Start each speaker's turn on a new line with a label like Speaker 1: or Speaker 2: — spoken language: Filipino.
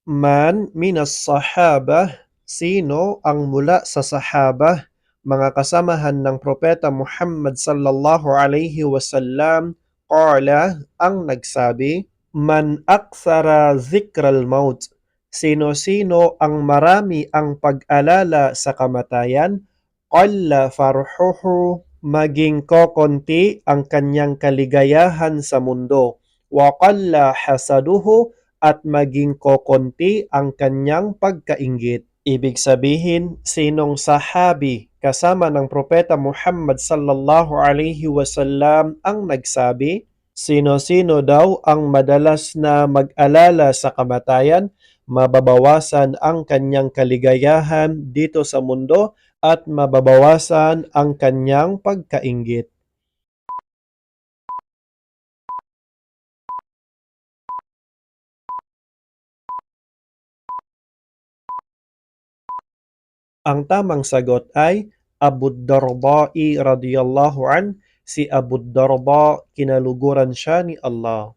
Speaker 1: Man minas sahabah, sino ang mula sa sahabah, mga kasamahan ng Propeta Muhammad sallallahu alaihi wasallam, qala, ang nagsabi, man aksara zikral maut, sino-sino ang marami ang pag-alala sa kamatayan, qalla farhuhu, maging kokonti ang kanyang kaligayahan sa mundo, wa qalla hasaduhu, at maging kokonti ang kanyang pagkainggit. Ibig sabihin, sinong sahabi kasama ng Propeta Muhammad sallallahu alaihi wasallam ang nagsabi, sino-sino daw ang madalas na mag-alala sa kamatayan, mababawasan ang kanyang kaligayahan dito sa mundo at mababawasan ang kanyang pagkainggit. Ang tamang sagot ay Abu Darda'i radiyallahu an, si Abu Darda, kinaluguran siya ni Allah.